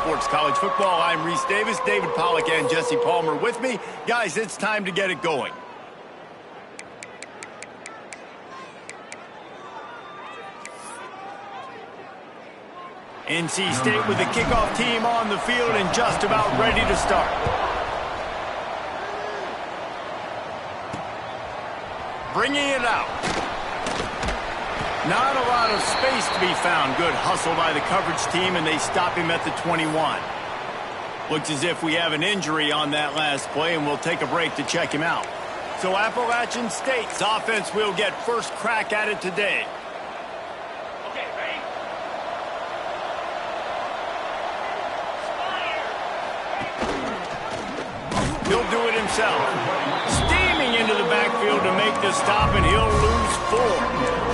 Sports College Football. I'm Reese Davis, David Pollack, and Jesse Palmer with me. Guys, it's time to get it going. NC State with the kickoff team on the field and just about ready to start. Bringing it out. Not a lot of space to be found. Good hustle by the coverage team, and they stop him at the 21. Looks as if we have an injury on that last play, and we'll take a break to check him out. So Appalachian State's offense will get first crack at it today. Okay, ready? He'll do it himself. Steaming into the backfield to make the stop, and he'll lose 4.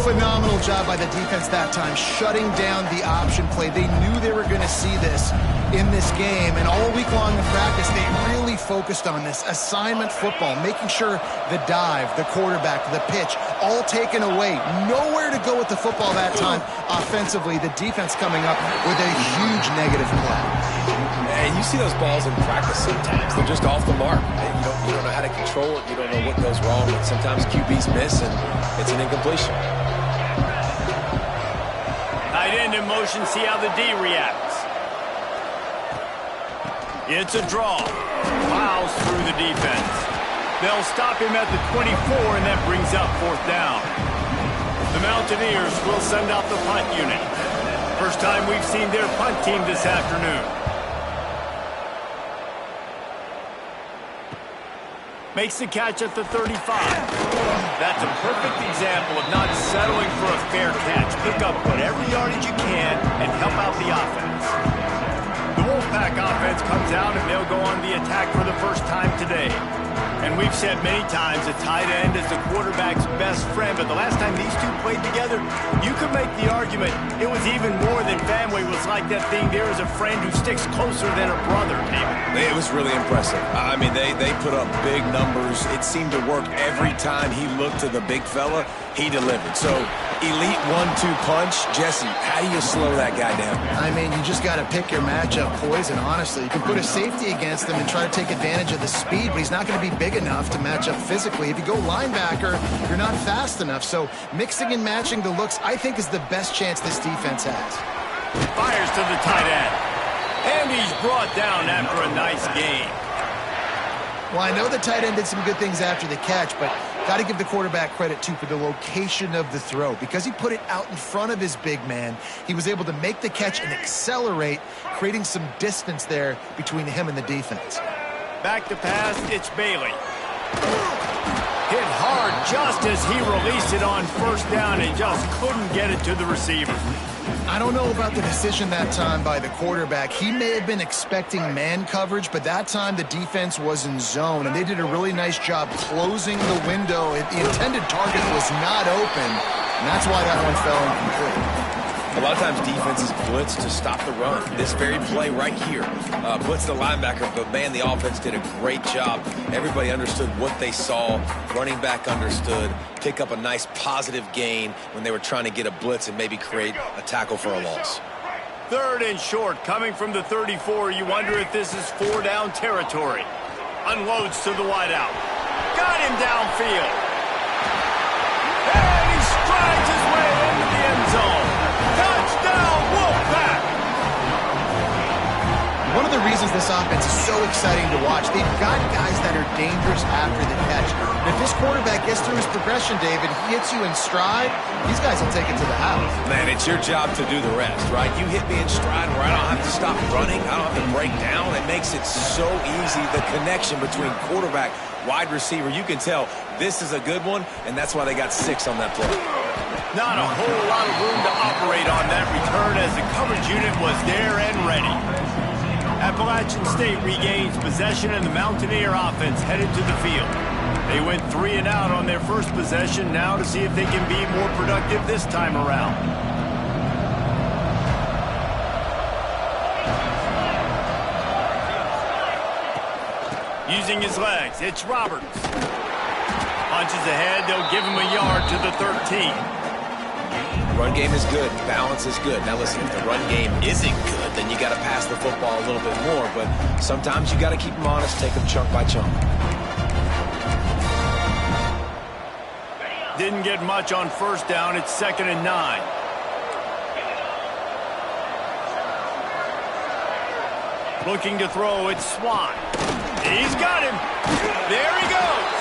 Phenomenal job by the defense that time, shutting down the option play. They knew they were going to see this in this game, and all week long in practice, they really focused on this assignment football, making sure the dive, the quarterback, the pitch, all taken away. Nowhere to go with the football that time offensively. The defense coming up with a huge negative play. And you see those balls in practice sometimes. They're just off the mark. You don't know how to control it. You don't know what goes wrong. But sometimes QBs miss, and it's an incompletion. Tight end in motion, see how the D reacts. It's a draw. Plows through the defense. They'll stop him at the 24, and that brings up 4th down. The Mountaineers will send out the punt unit. First time we've seen their punt team this afternoon. Makes the catch at the 35. That's a perfect example of not settling for a fair catch. Pick up whatever yardage you can and help out the offense. The Wolfpack offense comes out and they'll go on the attack for the first time today. And we've said many times a tight end is the quarterback's best friend, but the last time these two played together, you could make the argument it was even more than family. It was like that thing, there is a friend who sticks closer than a brother, David. It was really impressive. I mean, they put up big numbers. It seemed to work every time he looked to the big fella. He delivered. So, elite 1-2 punch. Jesse, how do you slow that guy down? I mean, you just got to pick your matchup poison, honestly. You can put a safety against him and try to take advantage of the speed, but he's not going to be big enough to match up physically. If you go linebacker, you're not fast enough. So mixing and matching the looks, I think, is the best chance this defense has. Fires to the tight end. And he's brought down after a nice gain. Well, I know the tight end did some good things after the catch, but got to give the quarterback credit, too, for the location of the throw. Because he put it out in front of his big man, he was able to make the catch and accelerate, creating some distance there between him and the defense. Back to pass, it's Bailey. Hit hard just as he released it on first down and just couldn't get it to the receiver. I don't know about the decision that time by the quarterback. He may have been expecting man coverage, but that time the defense was in zone, and they did a really nice job closing the window. The intended target was not open, and that's why that one fell incomplete. A lot of times defenses blitz to stop the run. This very play right here, blitz the linebacker, but man, the offense did a great job. Everybody understood what they saw. Running back understood. Pick up a nice positive gain when they were trying to get a blitz and maybe create a tackle for a loss. 3rd and short, coming from the 34. You wonder if this is 4-down territory. Unloads to the wideout. Got him downfield. And he strides his way into the end zone. Touchdown, Wolfpack! One of the reasons this offense is so exciting to watch, they've got guys that are dangerous after the catch. And if this quarterback gets through his progression, David, he hits you in stride, these guys will take it to the house. Man, it's your job to do the rest, right? You hit me in stride where I don't have to stop running, I don't have to break down. It makes it so easy, the connection between quarterback, wide receiver. You can tell this is a good one, and that's why they got 6 on that play. Not a whole lot of room to operate on that return as the coverage unit was there and ready. Appalachian State regains possession and the Mountaineer offense headed to the field. They went 3 and out on their first possession, now to see if they can be more productive this time around. Using his legs, it's Roberts. Punches ahead, they'll give him a yard to the 13. Run game is good. Balance is good. Now listen, if the run game isn't good, then you got to pass the football a little bit more. But sometimes you got to keep them honest, take them chunk by chunk. Didn't get much on first down. It's 2nd and 9. Looking to throw, it's Swan. He's got him. There he goes.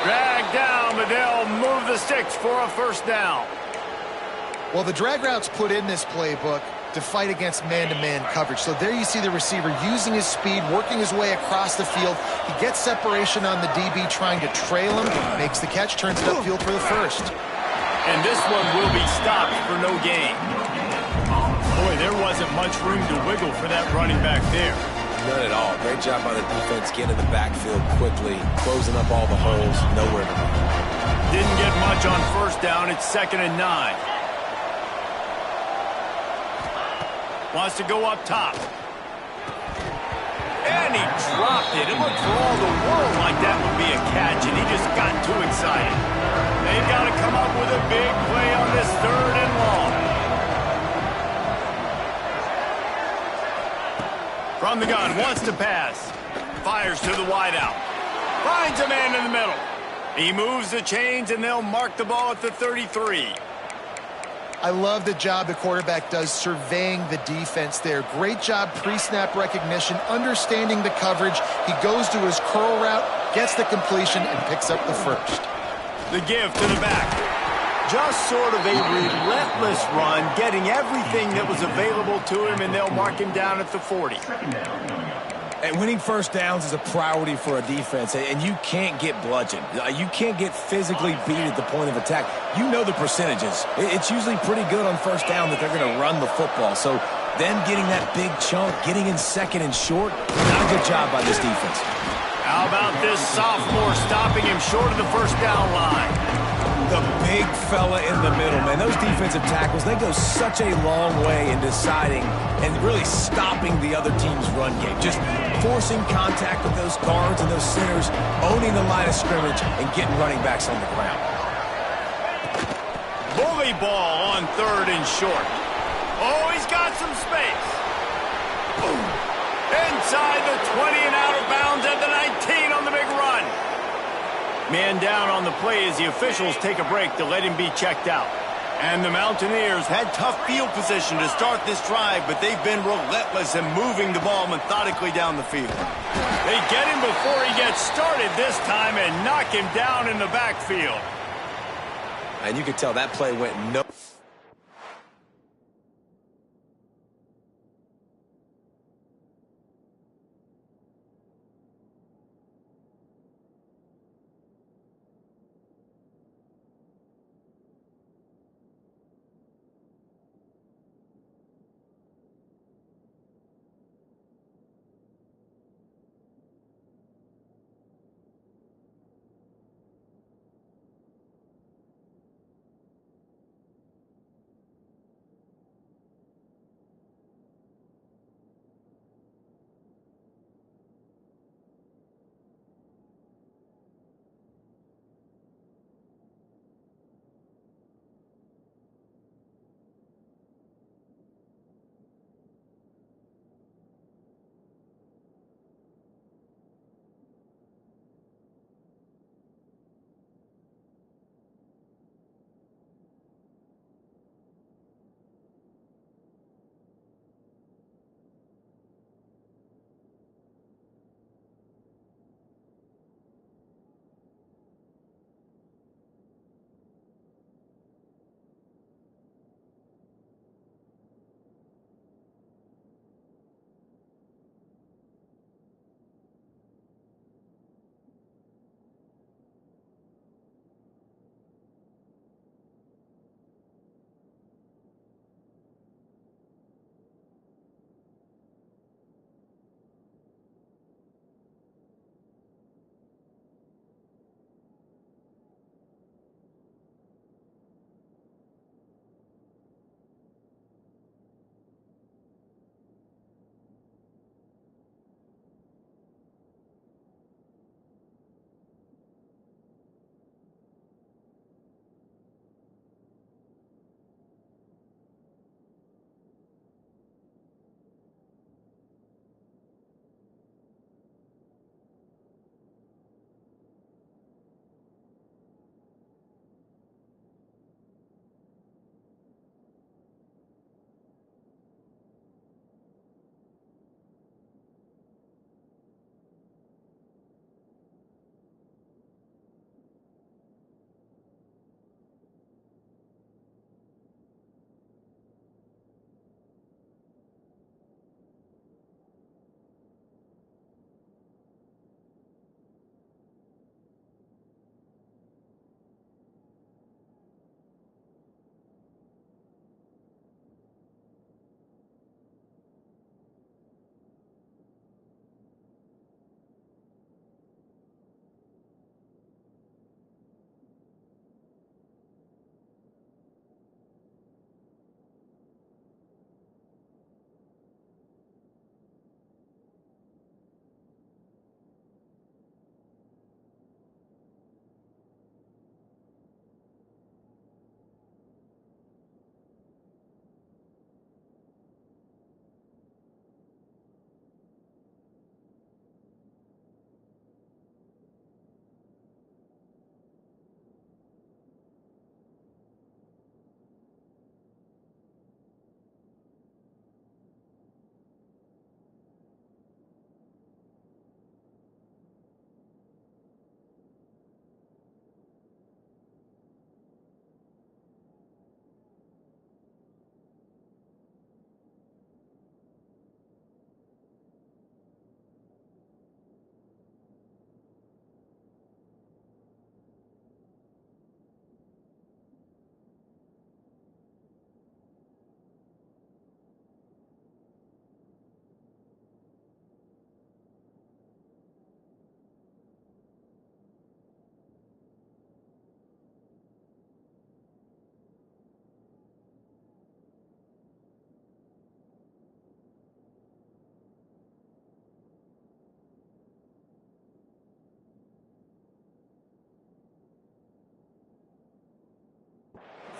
Dragged down, but they'll move the sticks for a first down. Well, the drag routes put in this playbook to fight against man-to-man coverage. So there you see the receiver using his speed, working his way across the field. He gets separation on the DB, trying to trail him, makes the catch, turns it upfield for the first. And this one will be stopped for no gain. Boy, there wasn't much room to wiggle for that running back there. None at all. Great job by the defense getting in the backfield quickly, closing up all the holes, nowhere to run. Didn't get much on first down. It's 2nd and 9. Wants to go up top. And he dropped it. It looked for all the world like that would be a catch, and he just got too excited. They've got to come up with a big play on this 3rd and long. From the gun, wants to pass. Fires to the wideout. Finds a man in the middle. He moves the chains, and they'll mark the ball at the 33. I love the job the quarterback does surveying the defense there. Great job pre-snap recognition, understanding the coverage. He goes to his curl route, gets the completion, and picks up the first. The give to the back. Just sort of a relentless run, getting everything that was available to him, and they'll mark him down at the 40. And winning first downs is a priority for a defense, and you can't get bludgeoned. You can't get physically beat at the point of attack. You know the percentages. It's usually pretty good on first down that they're going to run the football. So them getting that big chunk, getting in 2nd and short, not a good job by this defense. How about this sophomore stopping him short of the first down line? The big fella in the middle, man. Those defensive tackles, they go such a long way in deciding and really stopping the other team's run game. Just forcing contact with those guards and those centers, owning the line of scrimmage, and getting running backs on the ground. Bully ball on 3rd and short. Oh, he's got some space. Boom. Inside the 20 and out of bounds at the 19 on the big run. Man down on the play as the officials take a break to let him be checked out. And the Mountaineers had tough field position to start this drive, but they've been relentless in moving the ball methodically down the field. They get him before he gets started this time and knock him down in the backfield. And you could tell that play went no...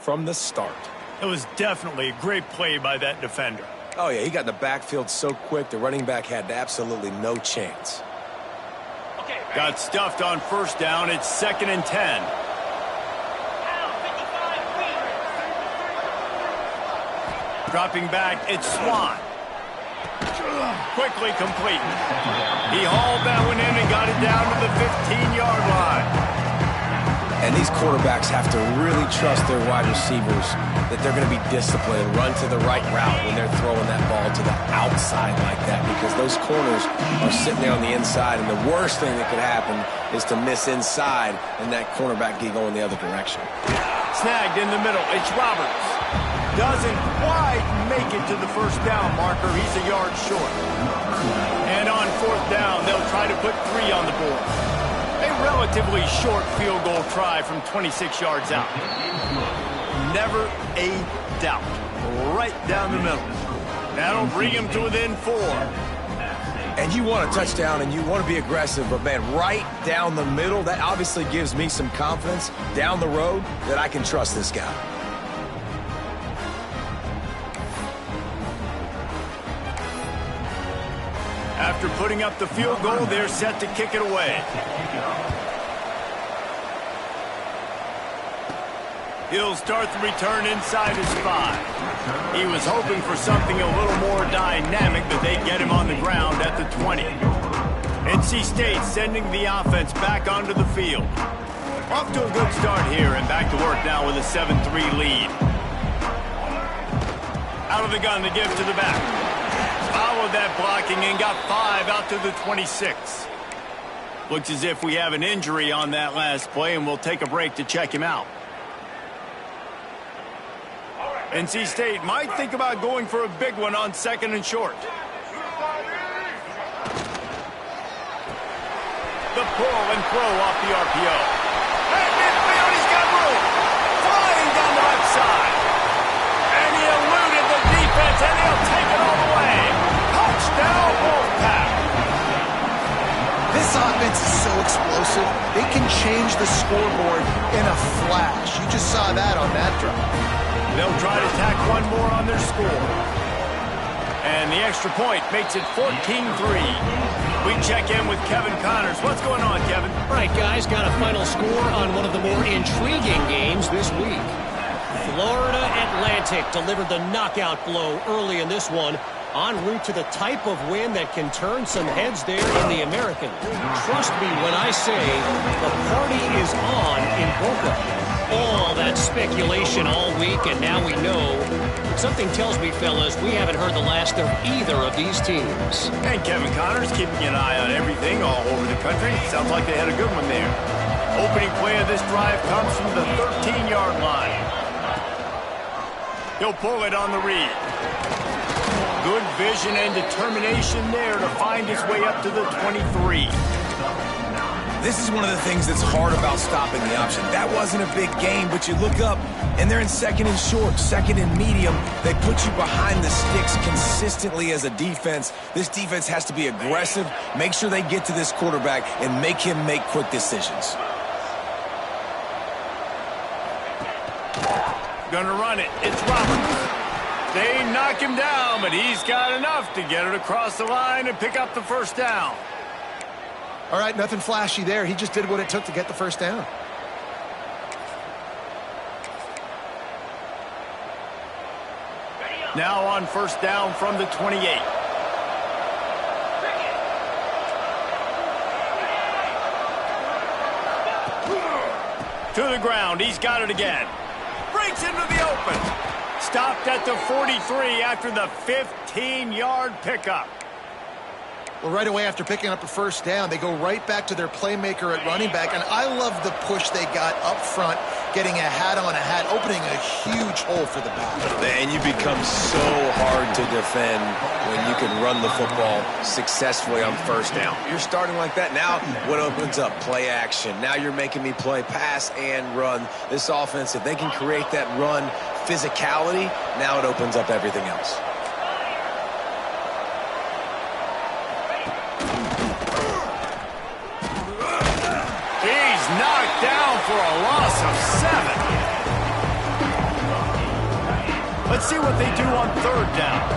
from the start. It was definitely a great play by that defender. Oh, yeah, he got in the backfield so quick, the running back had absolutely no chance. Okay, ready? Got stuffed on first down. It's 2nd and 10. Out, 55 feet. Dropping back, it's Swan. Quickly complete. He hauled that one in and got it down to the 15-yard line. And these quarterbacks have to really trust their wide receivers that they're going to be disciplined and run to the right route when they're throwing that ball to the outside like that, because those corners are sitting there on the inside, and the worst thing that could happen is to miss inside and that cornerback get going the other direction. Snagged in the middle. It's Roberts. Doesn't quite make it to the first down marker. He's a yard short. And on 4th down, they'll try to put 3 on the board. A relatively short field goal try from 26 yards out. Never a doubt. Right down the middle. That'll bring him to within 4. And you want a touchdown and you want to be aggressive, but man, right down the middle, that obviously gives me some confidence down the road that I can trust this guy. After putting up the field goal, they're set to kick it away. He'll start the return inside his 5. He was hoping for something a little more dynamic, but they get him on the ground at the 20. NC State sending the offense back onto the field. Off to a good start here and back to work now with a 7-3 lead. Out of the gun to give to the back. Followed that blocking and got 5 out to the 26. Looks as if we have an injury on that last play, and we'll take a break to check him out. NC State might think about going for a big one on 2nd and short. The pull and throw off the RPO. At midfield, he's got room. Flying down the left side. And he eluded the defense, and he'll take it all the way. Touchdown, Wolfpack. This offense is so explosive, they can change the scoreboard in a flash. You just saw that on that drive. They'll try to tack one more on their score. And the extra point makes it 14-3. We check in with Kevin Connors. What's going on, Kevin? All right, guys, got a final score on one of the more intriguing games this week. Florida Atlantic delivered the knockout blow early in this one, en route to the type of win that can turn some heads there in the American. Trust me when I say the party is on in Boca. All that speculation all week, and now we know. Something tells me, fellas, we haven't heard the last of either of these teams. And Kevin Connors keeping an eye on everything all over the country. Sounds like they had a good one there. Opening play of this drive comes from the 13-yard line. He'll pull it on the read. Good vision and determination there to find his way up to the 23. This is one of the things that's hard about stopping the option. That wasn't a big game, but you look up, and they're in 2nd and short, 2nd and medium. They put you behind the sticks consistently as a defense. This defense has to be aggressive, make sure they get to this quarterback, and make him make quick decisions. Gonna run it. It's Roberts. They knock him down, but he's got enough to get it across the line and pick up the first down. All right, nothing flashy there. He just did what it took to get the first down. Now on first down from the 28. To the ground. He's got it again. Breaks into the open. Stopped at the 43 after the 15-yard pickup. Well, right away after picking up a first down, they go right back to their playmaker at running back. And I love the push they got up front, getting a hat on a hat, opening a huge hole for the back. And you become so hard to defend when you can run the football successfully on first down. You're starting like that. Now what opens up? Play action. Now you're making me play pass and run. This offense, if they can create that run physicality, now it opens up everything else. Knocked down for a loss of 7. Let's see what they do on third down.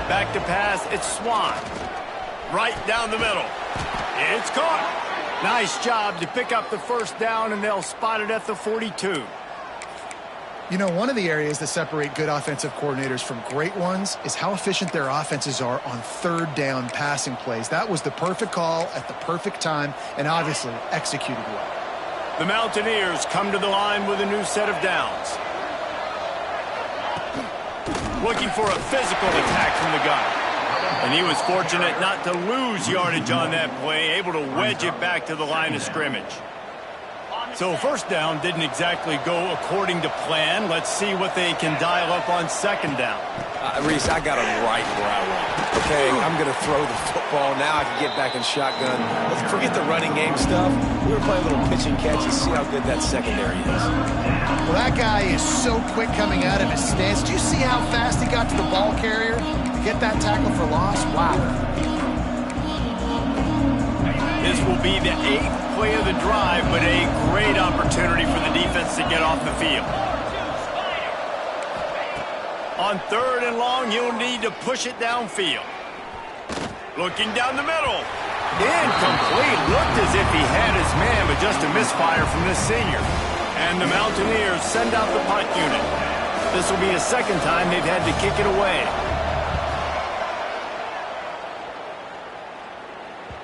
Back to pass, it's Swan. Right down the middle. It's caught. Nice job to pick up the first down, and they'll spot it at the 42. You know, one of the areas that separate good offensive coordinators from great ones is how efficient their offenses are on third down passing plays. That was the perfect call at the perfect time and obviously executed well. The Mountaineers come to the line with a new set of downs. Looking for a physical attack from the gun. And he was fortunate not to lose yardage on that play, able to wedge it back to the line of scrimmage. So first down didn't exactly go according to plan. Let's see what they can dial up on second down. Reese, I got him right where I want. Okay, I'm going to throw the football. Now I can get back in shotgun. Let's forget the running game stuff. We were playing a little pitch and catch and see how good that secondary is. Well, that guy is so quick coming out of his stance. Do you see how fast he got to the ball carrier to get that tackle for loss? Wow. This will be the 8th play of the drive, but a great opportunity for the defense to get off the field. On third and long, he'll need to push it downfield. Looking down the middle. Incomplete. Looked as if he had his man, but just a misfire from this senior. And the Mountaineers send out the punt unit. This will be the second time they've had to kick it away.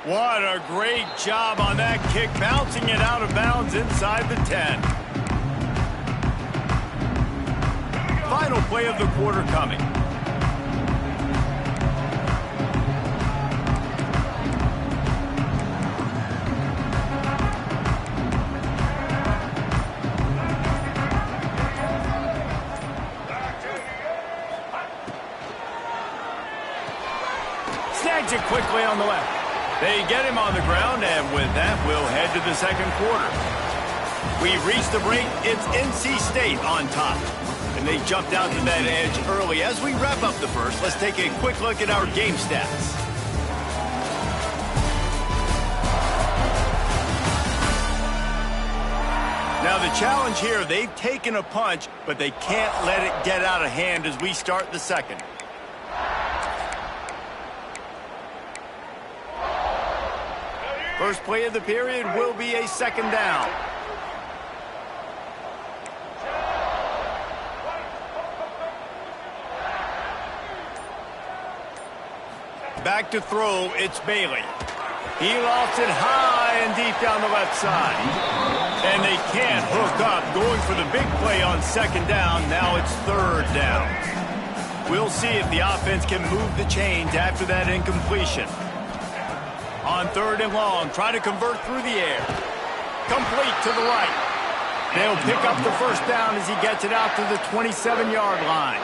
What a great job on that kick, bouncing it out of bounds inside the 10. Final play of the quarter coming. Snags it quickly on the left. They get him on the ground, and with that, we'll head to the second quarter. We've reached the break. It's NC State on top. And they jumped out to that edge early. As we wrap up the first, let's take a quick look at our game stats. Now the challenge here, they've taken a punch, but they can't let it get out of hand as we start the second. First play of the period will be a second down. Back to throw, it's Bailey. He lofts it high and deep down the left side. And they can't hook up, going for the big play on second down. Now it's third down. We'll see if the offense can move the chains after that incompletion. On third and long, try to convert through the air. Complete to the right. They'll pick up the first down as he gets it out to the 27-yard line.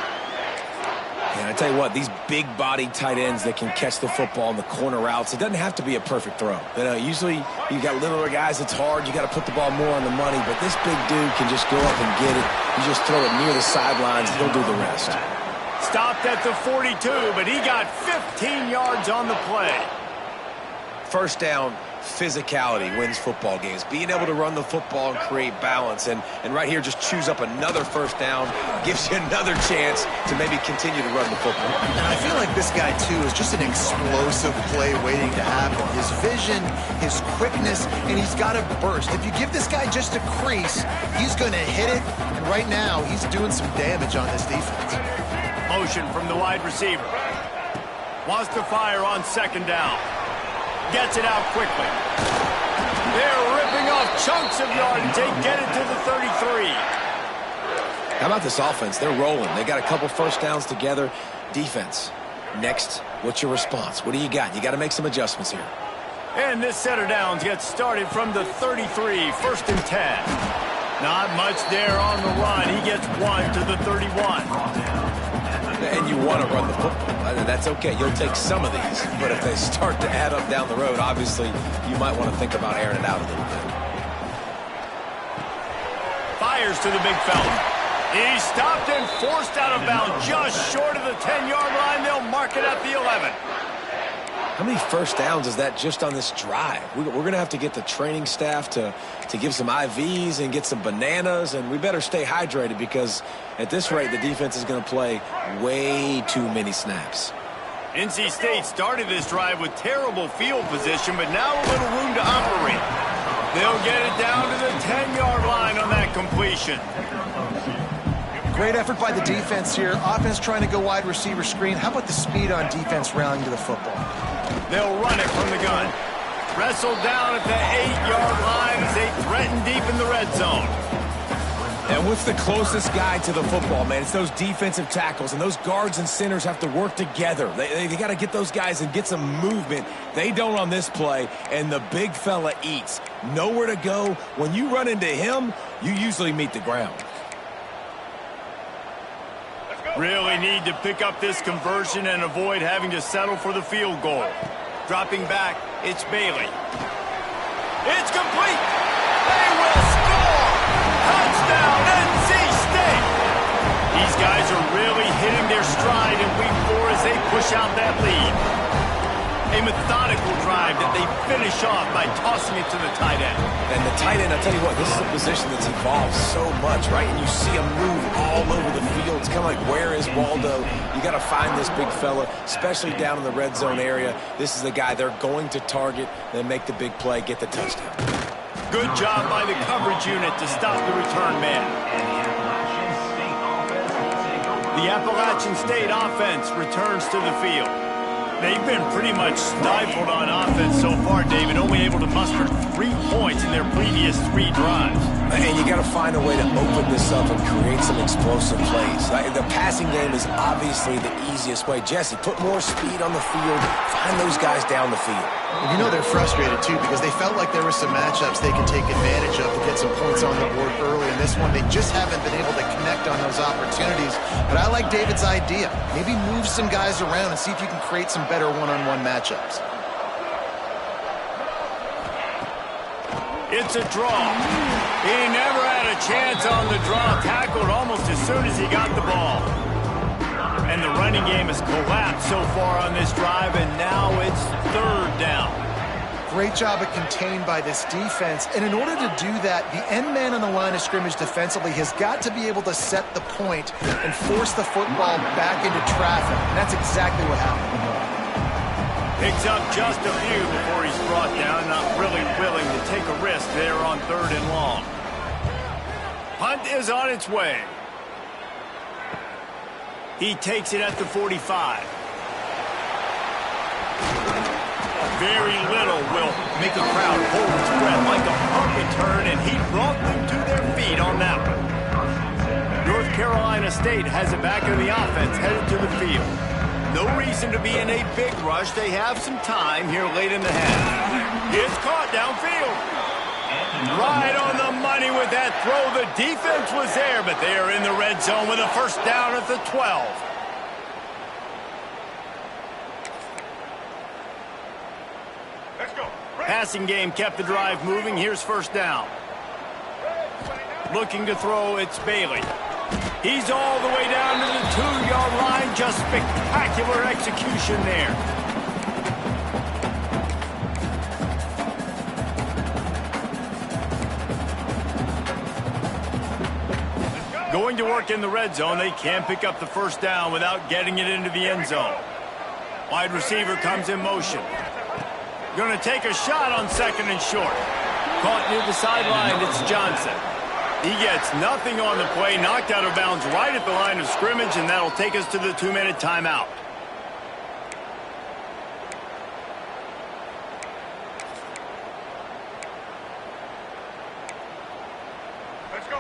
And I tell you what, these big-bodied tight ends that can catch the football in the corner routes, it doesn't have to be a perfect throw. You know, usually you got littler guys, it's hard. You got to put the ball more on the money, but this big dude can just go up and get it. You just throw it near the sidelines, he'll do the rest. Stopped at the 42, but he got 15 yards on the play. First down, physicality wins football games. Being able to run the football and create balance. And right here, just choose up another first down, gives you another chance to maybe continue to run the football. And I feel like this guy, too, is just an explosive play waiting to happen. His vision, his quickness, and he's got a burst. If you give this guy just a crease, he's going to hit it. And right now, he's doing some damage on this defense. Motion from the wide receiver. Wants to fire on second down. Gets it out quickly. They're ripping off chunks of yardage. They get it to the 33. How about this offense? They're rolling. They got a couple first downs together. Defense. Next, what's your response? What do you got? You got to make some adjustments here. And this set of downs gets started from the 33, first and 10. Not much there on the run. He gets one to the 31. And you want to run the football. That's okay. You'll take some of these. But if they start to add up down the road, obviously, you might want to think about airing it out a little bit. Fires to the big fella. He's stopped and forced out of bounds just short of the 10-yard line. They'll mark it at the 11. How many first downs is that just on this drive? We're going to have to get the training staff to give some IVs and get some bananas, and we better stay hydrated because at this rate, the defense is going to play way too many snaps. NC State started this drive with terrible field position, but now a little room to operate. They'll get it down to the 10-yard line on that completion. Great effort by the defense here. Offense trying to go wide receiver screen. How about the speed on defense rallying to the football? They'll run it from the gun. Wrestled down at the 8-yard line as they threaten deep in the red zone. And what's the closest guy to the football, man? It's those defensive tackles, and those guards and centers have to work together. They got to get those guys and get some movement. They don't on this play, and the big fella eats. Nowhere to go. When you run into him, you usually meet the ground. Really need to pick up this conversion and avoid having to settle for the field goal. Dropping back, it's Bailey. It's complete. They will score. Touchdown, NC State. These guys are really hitting their stride in week 4 as they push out that lead. A methodical drive that they finish off by tossing it to the tight end. And the tight end, I'll tell you what, this is a position that's evolved so much, right? And you see him move all over the field. It's kind of like, where is Waldo? You got to find this big fella, especially down in the red zone area. This is the guy they're going to target, then make the big play, get the touchdown. Good job by the coverage unit to stop the return man. The Appalachian State offense returns to the field. They've been pretty much stifled on offense so far, David, only able to muster 3 points in their previous 3 drives. And you got to find a way to open this up and create some explosive plays. The passing game is obviously the easiest way. Jesse, put more speed on the field. Find those guys down the field. You know they're frustrated, too, because they felt like there were some matchups they could take advantage of to get some points on the board early. In this one, they just haven't been able to connect on those opportunities. But I like David's idea. Maybe move some guys around and see if you can create some better one-on-one matchups. It's a draw. He never had a chance on the draw. Tackled almost as soon as he got the ball. And the running game has collapsed so far on this drive, and now it's 3rd down. Great job at contained by this defense. And in order to do that, the end man on the line of scrimmage defensively has got to be able to set the point and force the football back into traffic. And that's exactly what happened. Picks up just a few before he's brought down, not really willing to take a risk there on 3rd and long. Punt is on its way. He takes it at the 45. Very little will make a crowd hold its breath like a punt return, and he brought them to their feet on that one. North Carolina State has it back in the offense, headed to the field. No reason to be in a big rush. They have some time here late in the half. It's caught downfield. Right on the money with that throw. The defense was there, but they are in the red zone with a first down at the 12. Let's go. Passing game kept the drive moving. Here's first down. Looking to throw, it's Bailey. He's all the way down to the 2-yard line. Just spectacular execution there. Going to work in the red zone. They can pick up the first down without getting it into the end zone. Wide receiver comes in motion. Going to take a shot on 2nd and short. Caught near the sideline, it's Johnson. He gets nothing on the play, knocked out of bounds right at the line of scrimmage, and that'll take us to the 2-minute timeout.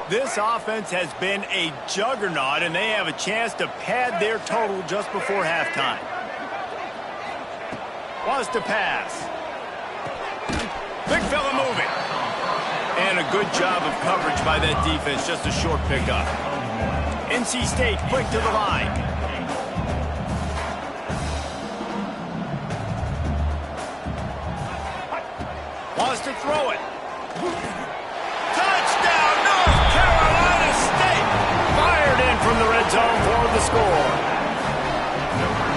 This offense has been a juggernaut, and they have a chance to pad their total just before halftime. Wants to pass. Big fella moving. And a good job of coverage by that defense, just a short pickup. NC State quick to the line. Wants to throw it. Touchdown, North Carolina State! Fired in from the red zone for the score.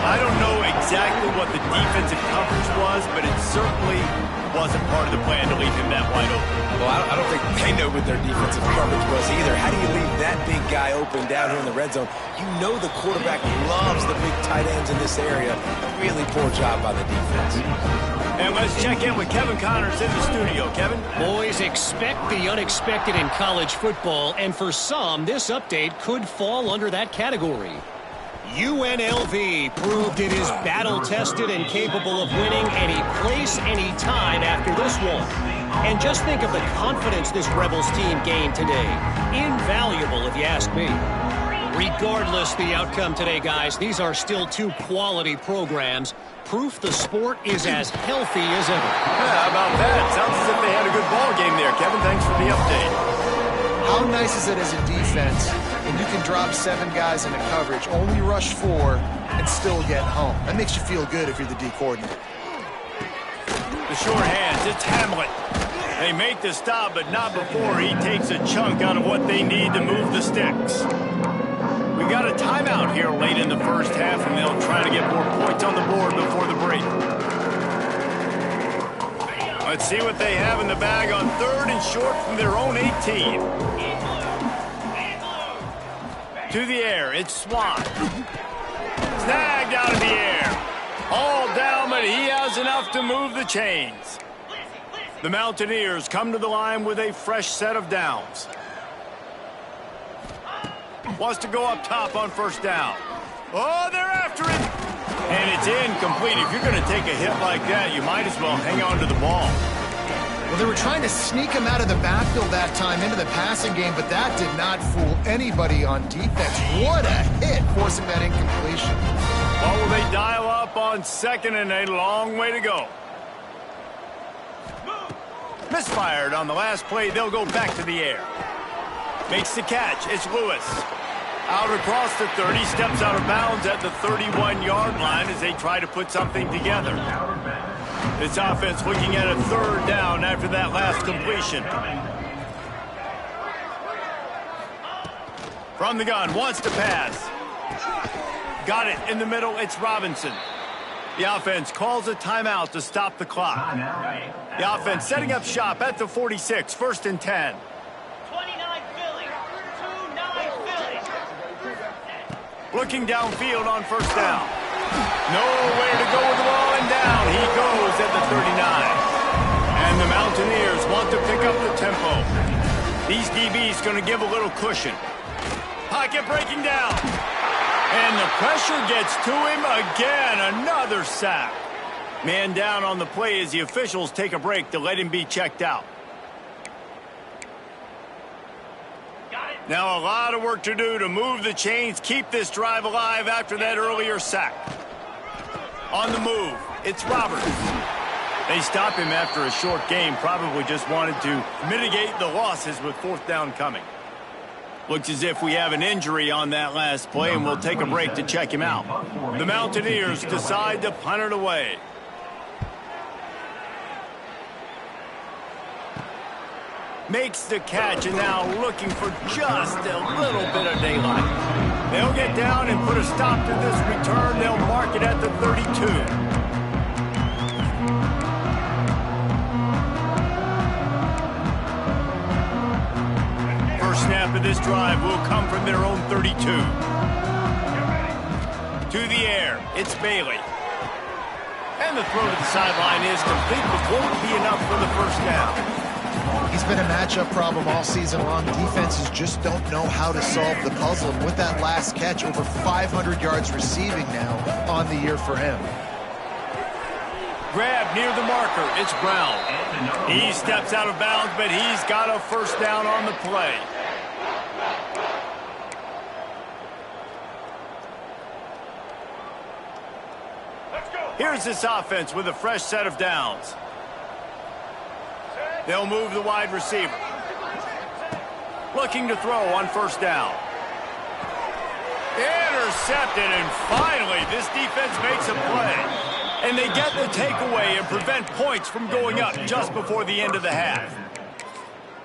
I don't know exactly what the defensive coverage was, but it certainly wasn't part of the plan to leave him that wide open. Well, I don't think they know what their defensive coverage was either. How do you leave that big guy open down here in the red zone? You know the quarterback loves the big tight ends in this area. Really poor job by the defense. And let's check in with Kevin Connors in the studio. Kevin? Boys, expect the unexpected in college football, and for some, this update could fall under that category. UNLV proved it is battle-tested and capable of winning any place, any time after this one. And just think of the confidence this Rebels team gained today. Invaluable, if you ask me. Regardless the outcome today, guys, these are still two quality programs. Proof the sport is as healthy as ever. Yeah, how about that? Sounds as if they had a good ball game there. Kevin, thanks for the update. How nice is it as a defense when you can drop 7 guys into coverage, only rush 4, and still get home? That makes you feel good if you're the D coordinator. The short hands, it's Hamlet. They make the stop, but not before he takes a chunk out of what they need to move the sticks. We got a timeout here late in the first half, and they'll try to get more points on the board before the break. Let's see what they have in the bag on 3rd and short from their own 18. To the air, it's Swan. Snagged out of the air. All down, but he has enough to move the chains. The Mountaineers come to the line with a fresh set of downs. Wants to go up top on 1st down. Oh, they're after it. And it's incomplete. If you're going to take a hit like that, you might as well hang on to the ball. Well, they were trying to sneak him out of the backfield that time into the passing game, but that did not fool anybody on defense. What a hit, forcing that incompletion. What will they dial up on 2nd and a long way to go? Misfired on the last play. They'll go back to the air. Makes the catch. It's Lewis. Out across the 30, steps out of bounds at the 31-yard line as they try to put something together. This offense looking at a 3rd down after that last completion. From the gun, wants to pass. Got it in the middle, it's Robinson. The offense calls a timeout to stop the clock. The offense setting up shop at the 46, 1st and 10. Looking downfield on 1st down. Nowhere to go with the ball, and down he goes at the 39. And the Mountaineers want to pick up the tempo. These DBs going to give a little cushion. Pocket breaking down. And the pressure gets to him again. Another sack. Man down on the play as the officials take a break to let him be checked out. Now a lot of work to do to move the chains, keep this drive alive after that earlier sack. On the move, it's Roberts. They stop him after a short game, probably just wanted to mitigate the losses with 4th down coming. Looks as if we have an injury on that last play, and we'll take a break to check him out. The Mountaineers decide to punt it away. Makes the catch, and now looking for just a little bit of daylight. They'll get down and put a stop to this return. They'll mark it at the 32. First snap of this drive will come from their own 32. To the air, it's Bailey. And the throw to the sideline is complete, but won't be enough for the 1st down. He's been a matchup problem all season long. Defenses just don't know how to solve the puzzle. And with that last catch, over 500 yards receiving now on the year for him. Grab near the marker. It's Brown. He steps out of bounds, but he's got a 1st down on the play. Here's this offense with a fresh set of downs. They'll move the wide receiver. Looking to throw on 1st down. Intercepted, and finally this defense makes a play. And they get the takeaway and prevent points from going up just before the end of the half.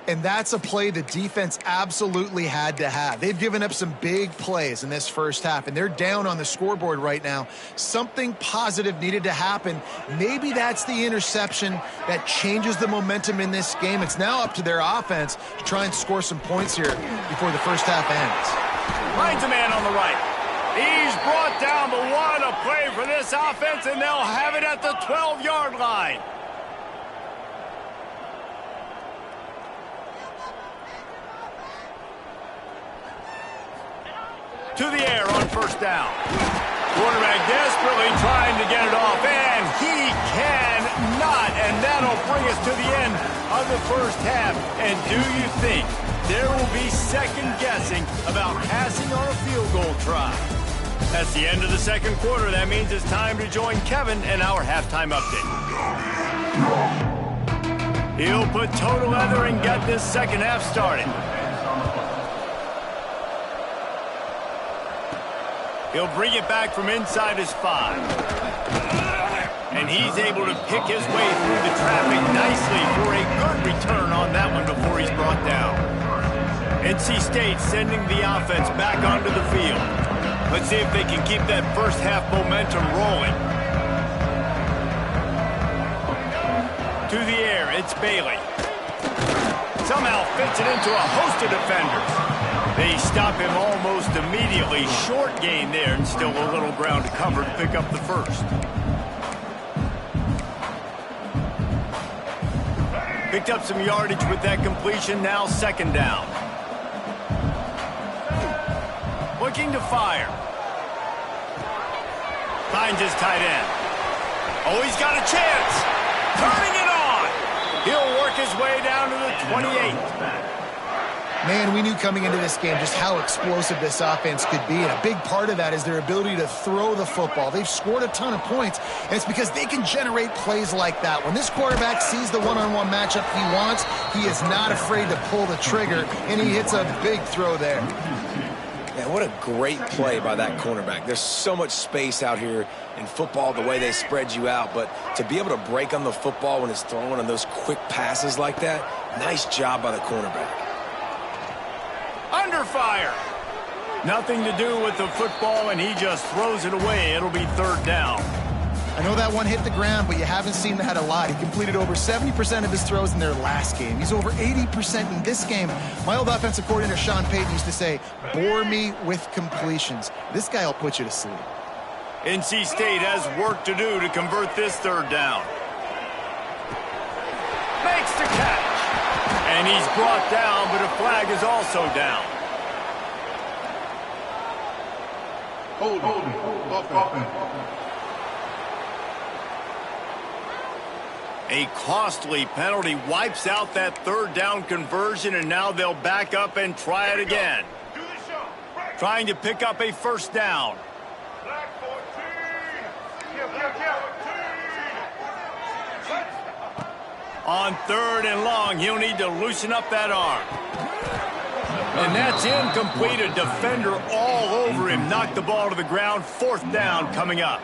And that's a play the defense absolutely had to have. They've given up some big plays in this first half, and they're down on the scoreboard right now. Something positive needed to happen. Maybe that's the interception that changes the momentum in this game. It's now up to their offense to try and score some points here before the first half ends. Finds a man on the right. He's brought down the one. A play for this offense, and they'll have it at the 12-yard line. To the air on first down. Quarterback desperately trying to get it off, and he cannot. And that'll bring us to the end of the first half. And do you think there will be second guessing about passing on a field goal try? That's the end of the second quarter. That means it's time to join Kevin in our halftime update. He'll put total leather and get this second half started. He'll bring it back from inside his 5. And he's able to pick his way through the traffic nicely for a good return on that one before he's brought down. NC State sending the offense back onto the field. Let's see if they can keep that first half momentum rolling. To the air, it's Bailey. Somehow fits it into a host of defenders. They stop him almost immediately. Short gain there, and still a little ground to cover to pick up the first. Picked up some yardage with that completion. Now second down. Looking to fire. Finds his tight end. Oh, he's got a chance. Turning it on. He'll work his way down to the 28. Man, we knew coming into this game just how explosive this offense could be, and a big part of that is their ability to throw the football. They've scored a ton of points, and it's because they can generate plays like that. When this quarterback sees the one-on-one matchup he wants, he is not afraid to pull the trigger, and he hits a big throw there. Man, what a great play by that cornerback. There's so much space out here in football, the way they spread you out, but to be able to break on the football when it's thrown on those quick passes like that, nice job by the cornerback. Under fire. Nothing to do with the football, and he just throws it away. It'll be third down. I know that one hit the ground, but you haven't seen that a lot. He completed over 70% of his throws in their last game. He's over 80% in this game. My old offensive coordinator, Sean Payton, used to say, bore me with completions. This guy will put you to sleep. NC State has work to do to convert this third down. Makes the catch. And he's brought down, but a flag is also down. A costly penalty wipes out that third down conversion, and now they'll back up and try it again. Trying to pick up a first down. On third and long, he'll need to loosen up that arm. And that's incomplete. A defender all over him. Knocked the ball to the ground. Fourth down coming up.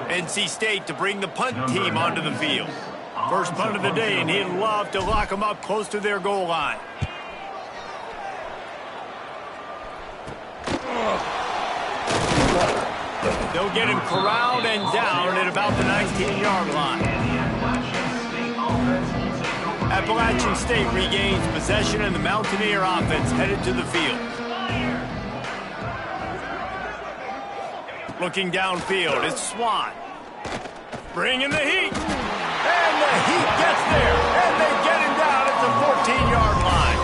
NC State to bring the punt team onto the field. First punt of the day, and he'd love to lock them up close to their goal line. They'll get him corralled and down at about the 19-yard line. Appalachian State regains possession, and the Mountaineer offense headed to the field. Looking downfield, it's Swan. Bringing the heat. And the heat gets there, and they get him down at the 14-yard line.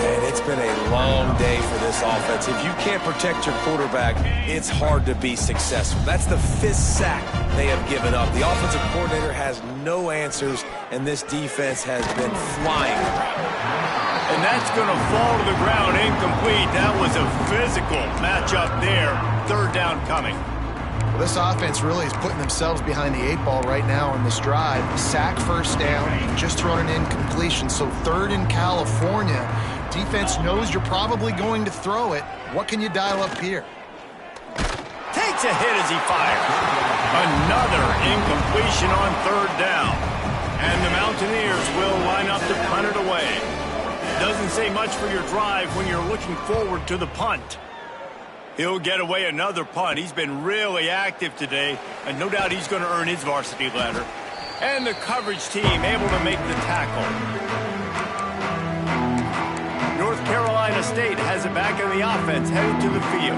And it's been a long day for this offense. If you can't protect your quarterback, it's hard to be successful. That's the 5th sack they have given up. The offensive coordinator has no answers, and this defense has been flying around. And that's going to fall to the ground incomplete. That was a physical matchup there. Third down coming. Well, this offense really is putting themselves behind the 8 ball right now on this drive. Sack first down, just thrown an incompletion. So third in California. Defense knows you're probably going to throw it. What can you dial up here? Takes a hit as he fires. Another incompletion on third down. And the Mountaineers will line up to punt it away. Doesn't say much for your drive when you're looking forward to the punt. He'll get away another punt. He's been really active today, and no doubt he's going to earn his varsity letter. And the coverage team able to make the tackle. North Carolina State has it back in the offense, headed to the field.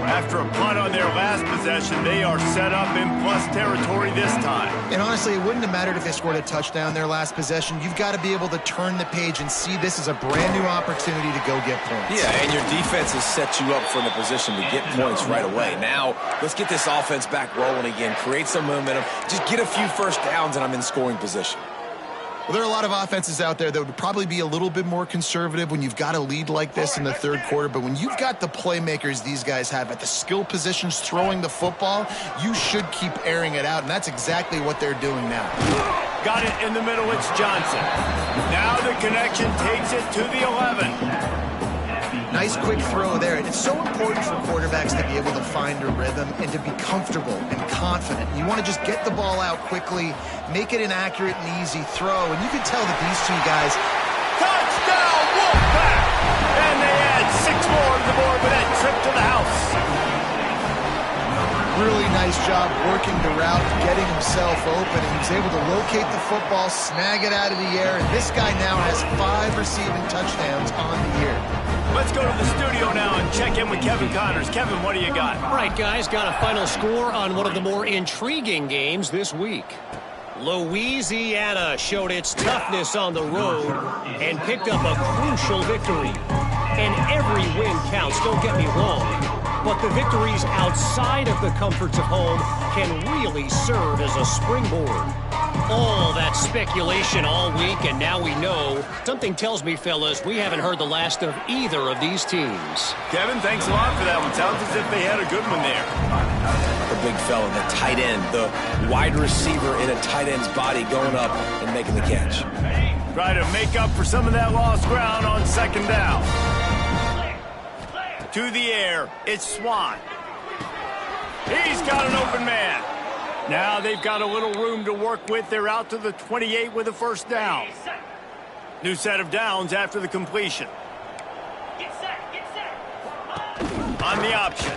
After a punt on their last possession, they are set up in plus territory this time. And honestly, it wouldn't have mattered if they scored a touchdown their last possession. You've got to be able to turn the page and see this as a brand new opportunity to go get points. Yeah, and your defense has set you up for the position to get points right away. Now, let's get this offense back rolling again, create some momentum, just get a few first downs, and I'm in scoring position. Well, there are a lot of offenses out there that would probably be a little bit more conservative when you've got a lead like this in the third quarter. But when you've got the playmakers these guys have at the skill positions throwing the football, you should keep airing it out. And that's exactly what they're doing now. Got it in the middle. It's Johnson. Now the connection takes it to the 11. Nice quick throw there. And it's so important for quarterbacks to be able to find a rhythm and to be comfortable and confident. You want to just get the ball out quickly, make it an accurate and easy throw. And you can tell that these two guys... Touchdown, Wolfpack! And they add 6 more to the board with that trip to the house. Really nice job working the route, getting himself open, and he was able to locate the football, snag it out of the air, and this guy now has 5 receiving touchdowns on the year. Let's go to the studio now and check in with Kevin Connors. Kevin, what do you got? All right, guys, got a final score on one of the more intriguing games this week. Louisiana showed its toughness on the road and picked up a crucial victory. And every win counts, don't get me wrong. But the victories outside of the comforts of home can really serve as a springboard. All that speculation all week, and now we know. Something tells me, fellas, we haven't heard the last of either of these teams. Kevin, thanks a lot for that one. Sounds as if they had a good one there. The big fella, the tight end, the wide receiver in a tight end's body going up and making the catch. Try to make up for some of that lost ground on second down. To the air, it's Swan. He's got an open man. Now they've got a little room to work with. They're out to the 28 with a first down. New set of downs after the completion. On the option.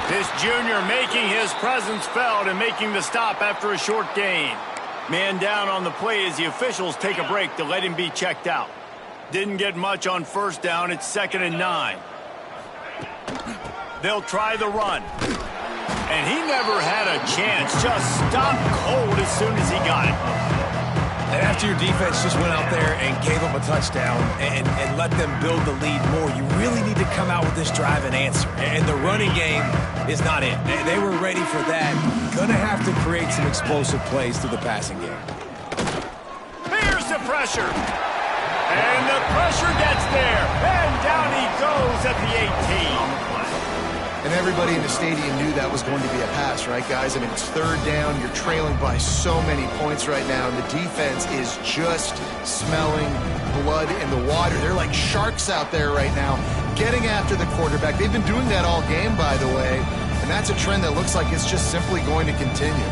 This junior making his presence felt and making the stop after a short gain. Man down on the play as the officials take a break to let him be checked out. Didn't get much on first down. It's 2nd and 9. They'll try the run. And he never had a chance. Just stopped cold as soon as he got it. And after your defense just went out there and gave them a touchdown and let them build the lead more, you really need to come out with this drive and answer. And the running game is not it. They were ready for that. Gonna have to create some explosive plays through the passing game. Here's the pressure. And the pressure gets there. And down he goes at the 18. And everybody in the stadium knew that was going to be a pass, right, guys? I mean, it's third down. You're trailing by so many points right now, and the defense is just smelling blood in the water. They're like sharks out there right now, getting after the quarterback. They've been doing that all game, by the way, and that's a trend that looks like it's just simply going to continue.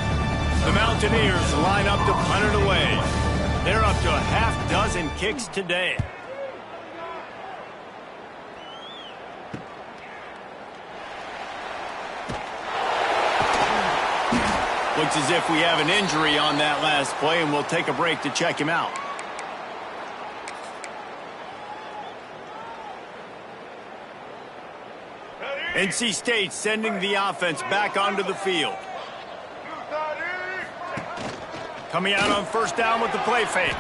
The Mountaineers line up to punt it away. They're up to a half-dozen kicks today. Looks as if we have an injury on that last play, and we'll take a break to check him out. NC State sending the offense back onto the field. Coming out on first down with the play fake.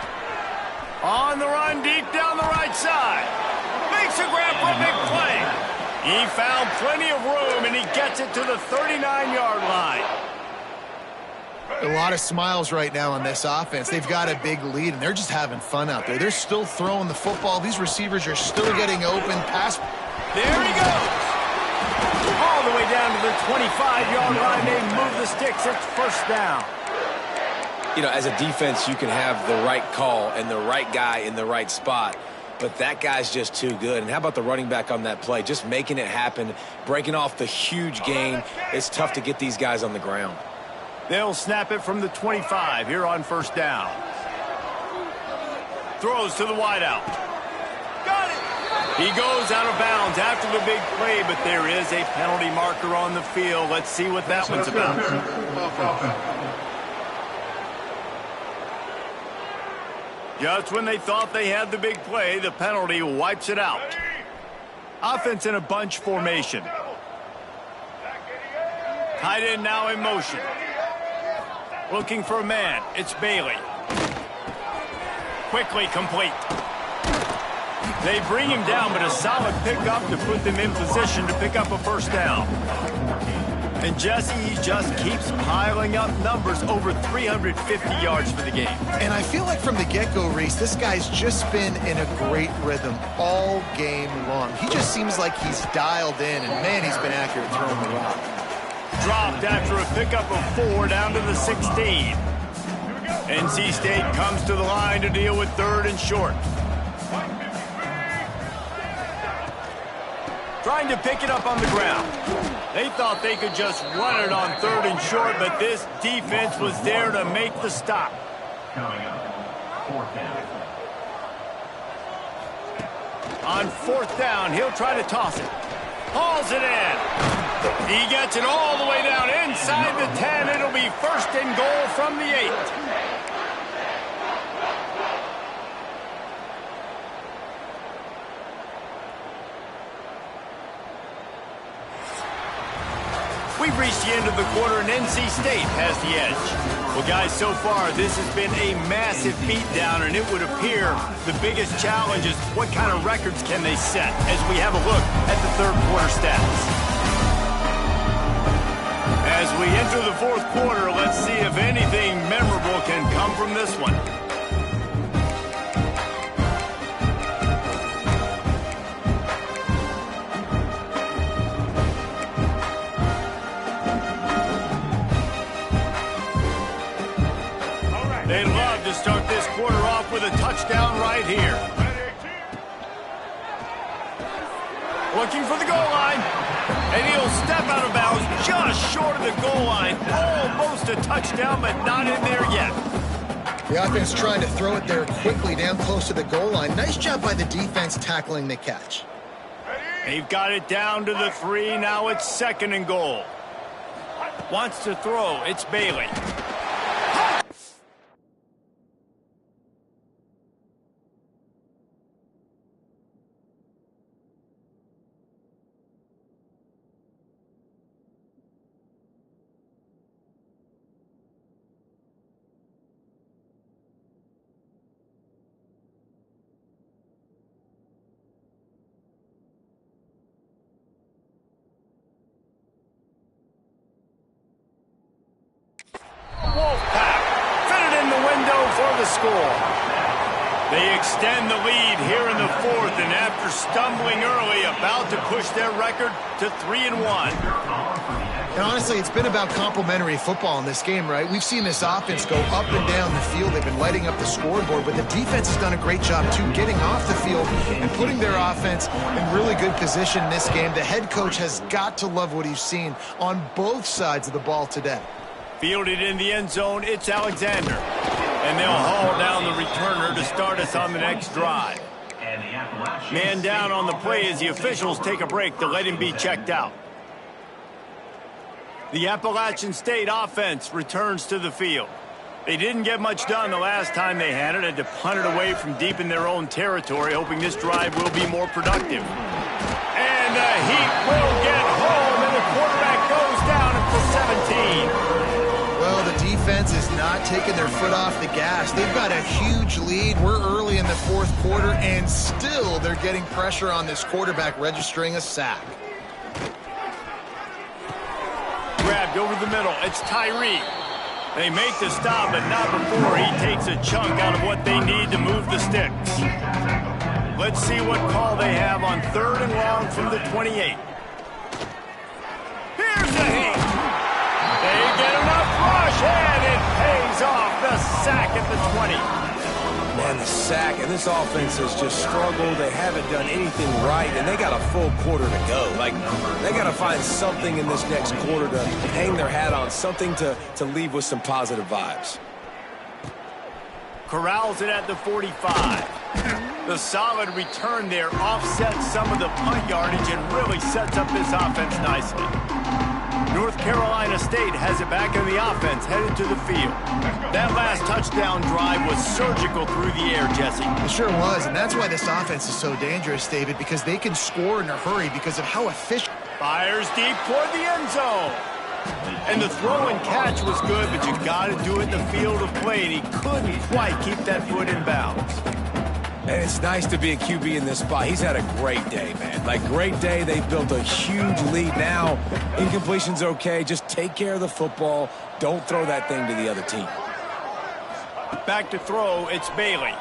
On the run, deep down the right side. Makes a grab for a big play. He found plenty of room, and he gets it to the 39-yard line. A lot of smiles right now on this offense. They've got a big lead, and they're just having fun out there. They're still throwing the football. These receivers are still getting open. Pass. There he goes. All the way down to the 25-yard line. They move the sticks. It's first down. You know, as a defense, you can have the right call and the right guy in the right spot, but that guy's just too good. And how about the running back on that play? Just making it happen, breaking off the huge gain. It's tough to get these guys on the ground. They'll snap it from the 25 here on first down. throws to the wideout. Got it! He goes out of bounds after the big play, but there is a penalty marker on the field. Let's see what that one's about. Just when they thought they had the big play, the penalty wipes it out. Offense in a bunch formation. Tight end now in motion. Looking for a man. It's Bailey. Quickly complete. They bring him down, but a solid pickup to put them in position to pick up a first down. And Jesse, he just keeps piling up numbers, over 350 yards for the game. And I feel like from the get-go, Reese, this guy's just been in a great rhythm all game long. He just seems like he's dialed in, and man, he's been accurate throwing the rock. Dropped after a pickup of 4 down to the 16. NC State comes to the line to deal with 3rd and short. Trying to pick it up on the ground. They thought they could just run it on 3rd and short, but this defense was there to make the stop. Coming up, 4th down. On 4th down, he'll try to toss it. Hauls it in. He gets it all the way down inside the 10. It'll be 1st and goal from the 8. We've reached the end of the quarter, and NC State has the edge. Well, guys, so far, this has been a massive beatdown, and it would appear the biggest challenge is what kind of records can they set as we have a look at the 3rd quarter stats. As we enter the 4th quarter, let's see if anything memorable can come from this one. They'd love to start this quarter off with a touchdown right here. Looking for the goal line. And he'll step out of bounds just short of the goal line. Almost a touchdown, but not in there yet. The offense trying to throw it there quickly down close to the goal line. Nice job by the defense tackling the catch. They've got it down to the 3. Now it's 2nd and goal. Wants to throw. It's Bailey. Score. They extend the lead here in the 4th, and after stumbling early, about to push their record to 3-1. And honestly, it's been about complementary football in this game, right? We've seen this offense go up and down the field. They've been lighting up the scoreboard, but the defense has done a great job, too, getting off the field and putting their offense in really good position in this game. The head coach has got to love what he's seen on both sides of the ball today. Fielded in the end zone, it's Alexander. And they'll haul down the returner to start us on the next drive. Man down on the play as the officials take a break to let him be checked out. The Appalachian State offense returns to the field. They didn't get much done the last time they had it, had to punt it away from deep in their own territory, hoping this drive will be more productive. And the Heat will get home, and the quarterback goes down at the 17. Well, the defense is not taking their foot off the gas. They've got a huge lead. We're early in the 4th quarter, and still they're getting pressure on this quarterback, registering a sack. Grabbed over the middle. It's Tyree. They make the stop, but not before he takes a chunk out of what they need to move the sticks. Let's see what call they have on 3rd and long from the 28. Here's the Heat. They get enough rush, and it pays off. The sack at the 20. Man, the sack, and this offense has just struggled. They haven't done anything right, and they got a full quarter to go. Like, they got to find something in this next quarter to hang their hat on, something to leave with some positive vibes. corrals it at the 45. The solid return there offsets some of the punt yardage and really sets up this offense nicely. North Carolina State has it back in the offense, headed to the field. That last touchdown drive was surgical through the air, Jesse. It sure was, and that's why this offense is so dangerous, David, because they can score in a hurry because of how efficient. Fires deep toward the end zone. And the throw and catch was good, but you got to do it in the field of play, and he couldn't quite keep that foot in bounds. And it's nice to be a QB in this spot. He's had a great day, man. Like, great day. They've built a huge lead. Now, incompletion's okay. Just take care of the football. Don't throw that thing to the other team. Back to throw, it's Bailey.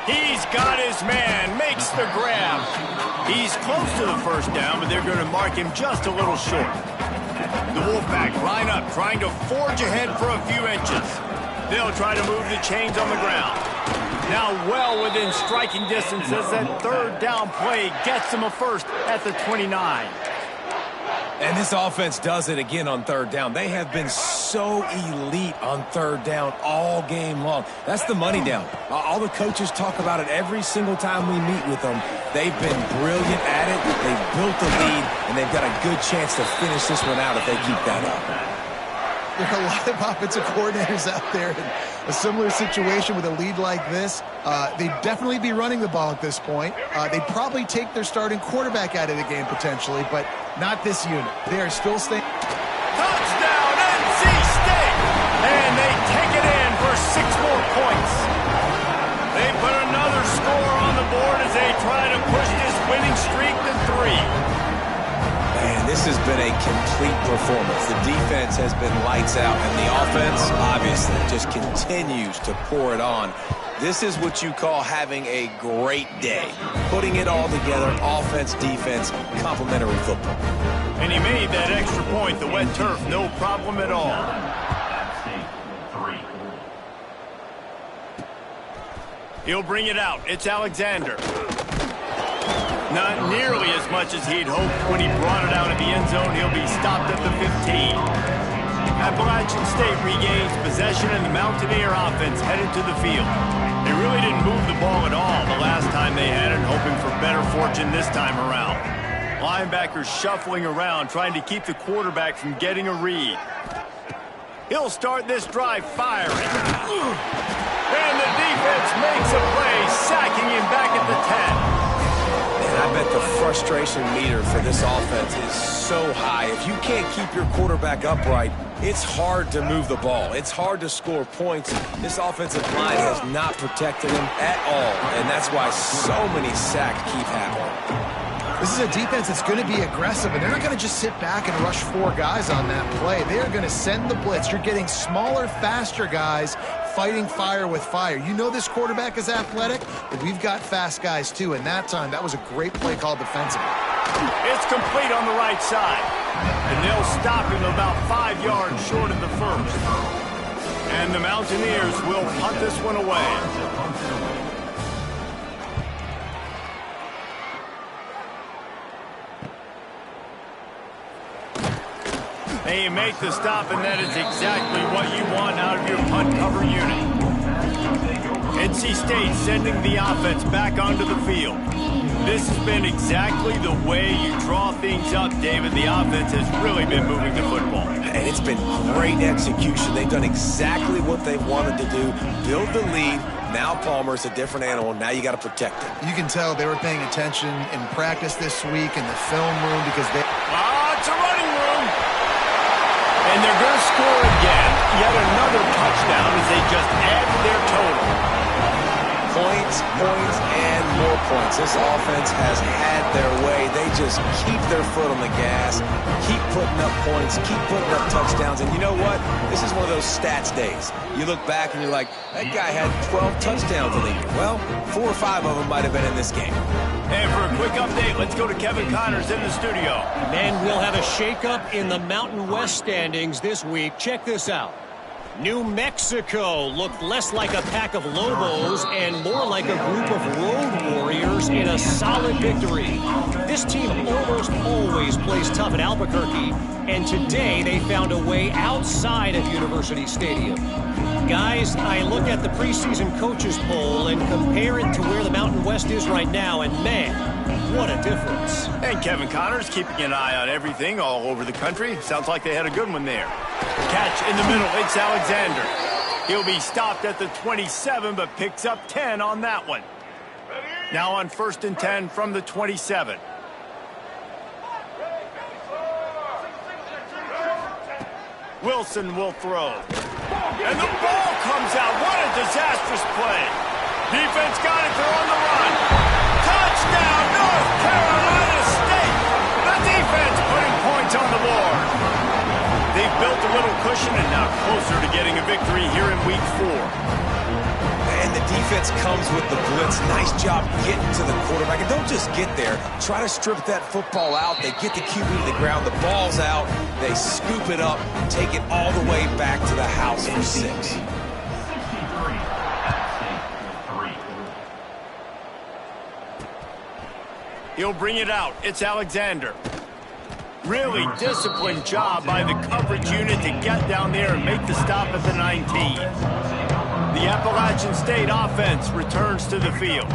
He's got his man, makes the grab. He's close to the first down, but they're going to mark him just a little short. The Wolfpack line up, trying to forge ahead for a few inches. They'll try to move the chains on the ground. Now well within striking distance as that third down play gets them a first at the 29. And this offense does it again on third down. They have been so elite on third down all game long. That's the money down. All the coaches talk about it every single time we meet with them. They've been brilliant at it. They've built the lead, and they've got a good chance to finish this one out if they keep that up. There are a lot of offensive coordinators out there in a similar situation with a lead like this. They'd definitely be running the ball at this point. They'd probably take their starting quarterback out of the game potentially, but not this unit. They are still staying. Touchdown, NC State! And they take it in for 6 more points. They put another score on the board as they try to push this winning streak to 3. Man, this has been a complete performance. The defense has been lights out, and the offense, obviously, just continues to pour it on. This is what you call having a great day. Putting it all together, offense, defense, complementary football. And he made that extra point, the wet turf, no problem at all. He'll bring it out. It's Alexander. Not nearly as much as he'd hoped when he brought it out of the end zone. He'll be stopped at the 15. Appalachian State regains possession, and the Mountaineer offense headed to the field. They really didn't move the ball at all the last time they had it, hoping for better fortune this time around. Linebackers shuffling around, trying to keep the quarterback from getting a read. He'll start this drive firing. And the defense makes a play, sacking him back at the 10. I bet the frustration meter for this offense is so high. If you can't keep your quarterback upright, it's hard to move the ball. It's hard to score points. This offensive line has not protected him at all, and that's why so many sacks keep happening. This is a defense that's going to be aggressive, and they're not going to just sit back and rush 4 guys on that play. They are going to send the blitz. You're getting smaller, faster guys fighting fire with fire. You know this quarterback is athletic, but we've got fast guys too, and that time, that was a great play call defensively. It's complete on the right side, and they'll stop him about 5 yards short of the first. And the Mountaineers will punt this one away. They make the stop, and that is exactly what you want out of your punt cover unit. NC State sending the offense back onto the field. This has been exactly the way you draw things up, David. The offense has really been moving the football. And it's been great execution. They've done exactly what they wanted to do. Build the lead. Now Palmer's a different animal. Now you got to protect him. You can tell they were paying attention in practice this week in the film room because they... It's a running room. And they're going to score again. Yet another touchdown as they just add to their total. Points, and more points. This offense has had their way. They just keep their foot on the gas, keep putting up points, keep putting up touchdowns. And you know what? This is one of those stats days. You look back and you're like, that guy had 12 touchdowns in the year. Well, 4 or 5 of them might have been in this game. And for a quick update, let's go to Kevin Connors in the studio. And we'll have a shakeup in the Mountain West standings this week. Check this out. New Mexico looked less like a pack of Lobos and more like a group of road warriors. Warriors in a solid victory. This team almost always plays tough at Albuquerque, and today they found a way outside of University Stadium. Guys, I look at the preseason coaches poll and compare it to where the Mountain West is right now, and man, what a difference. And Kevin Connors keeping an eye on everything all over the country. Sounds like they had a good one there. Catch in the middle, it's Alexander. He'll be stopped at the 27, but picks up 10 on that one. Now on 1st and 10 from the 27. Wilson will throw. And the ball comes out. What a disastrous play. Defense got it. They're on the run. Touchdown, North Carolina State. The defense putting points on the board. They've built a little cushion and now closer to getting a victory here in week 4. And the defense comes with the blitz. Nice job getting to the quarterback. And don't just get there. Try to strip that football out. They get the QB to the ground. The ball's out. They scoop it up, take it all the way back to the house for 6. 63. He'll bring it out. It's Alexander. Really disciplined job by the coverage unit to get down there and make the stop at the 19. The Appalachian State offense returns to the field.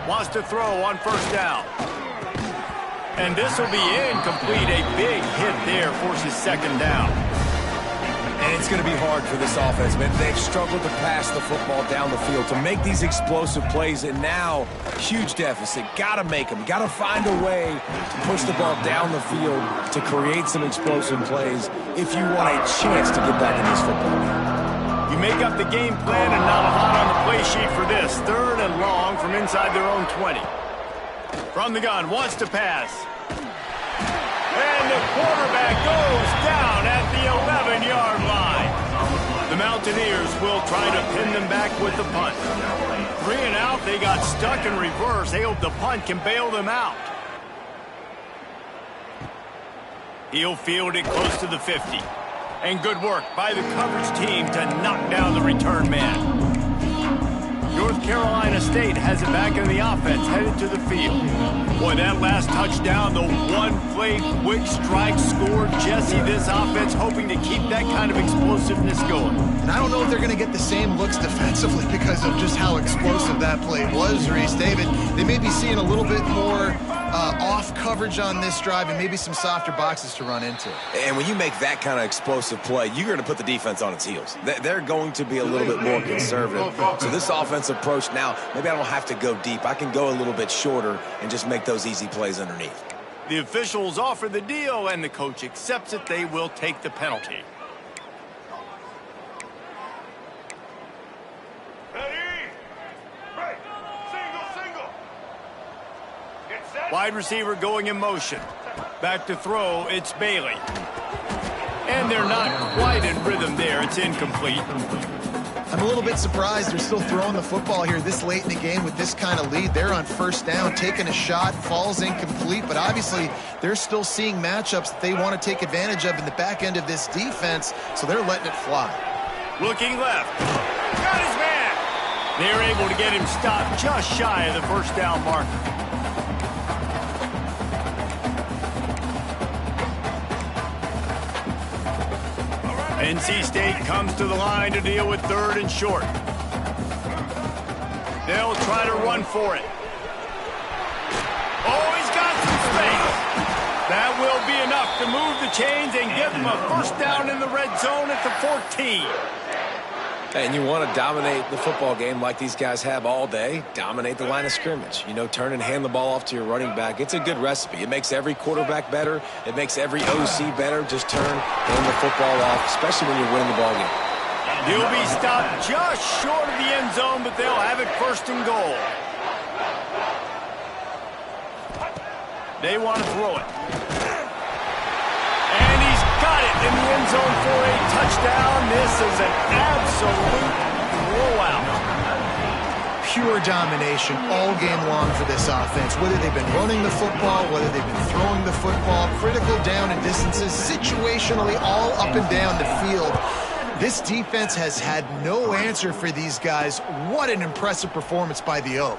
Wants to throw on 1st down. And this will be incomplete. A big hit there forces 2nd down. And it's going to be hard for this offense, man. They've struggled to pass the football down the field, to make these explosive plays, and now, huge deficit. Got to make them. Got to find a way to push the ball down the field to create some explosive plays if you want a chance to get back in this football game. You make up the game plan and not a lot on the play sheet for this. 3rd and long from inside their own 20. From the gun, wants to pass. And the quarterback goes down at the 11-yard line. The Mountaineers will try to pin them back with the punt. 3 and out, they got stuck in reverse. They hope the punt can bail them out. He'll field it close to the 50. And good work by the coverage team to knock down the return man. North Carolina State has it back in the offense, headed to the field. Boy, that last touchdown, the one-play quick strike scored. Jesse, this offense hoping to keep that kind of explosive-ness going. And I don't know if they're going to get the same looks defensively because of just how explosive that play was, Reese. David, they may be seeing a little bit more off coverage on this drive and maybe some softer boxes to run into. And when you make that kind of explosive play, you're going to put the defense on its heels. They're going to be a little bit more conservative. So this offense approach now, maybe I don't have to go deep. I can go a little bit shorter and just make those easy plays underneath. The officials offer the deal, and the coach accepts it. They will take the penalty. Wide receiver going in motion. Back to throw, it's Bailey. And they're not quite in rhythm there. It's incomplete. I'm a little bit surprised they're still throwing the football here this late in the game with this kind of lead. They're on 1st down, taking a shot, falls incomplete, but obviously they're still seeing matchups that they want to take advantage of in the back end of this defense, so they're letting it fly. Looking left. Got his man. They're able to get him stopped just shy of the 1st down marker. NC State comes to the line to deal with 3rd and short. They'll try to run for it. Oh, he's got some space. That will be enough to move the chains and give them a 1st down in the red zone at the 14. And you want to dominate the football game like these guys have all day. Dominate the line of scrimmage. You know, turn and hand the ball off to your running back. It's a good recipe. It makes every quarterback better. It makes every OC better. Just turn, hand the football off, especially when you're winning the ball game. He'll be stopped just short of the end zone, but they'll have it 1st and goal. They want to throw it. And he's got it in the end zone for a touchdown. This is an absolute blowout. Pure domination all game long for this offense. Whether they've been running the football, whether they've been throwing the football, critical down and distances, situationally all up and down the field. This defense has had no answer for these guys. What an impressive performance by the O.